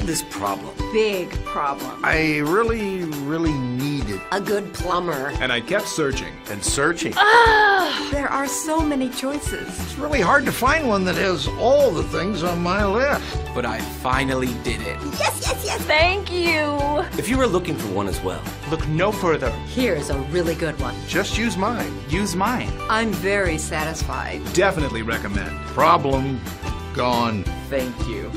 this problem? Big problem. I really needed A good plumber. And I kept searching. and searching. There are so many choices. It's really hard to find one that has all the things on my list. But I finally did it. Thank you. If you were looking for one as well, Look no further. Here's a really good one. Just use mine. Use mine. I'm very satisfied. Definitely recommend. Problem gone. Thank you.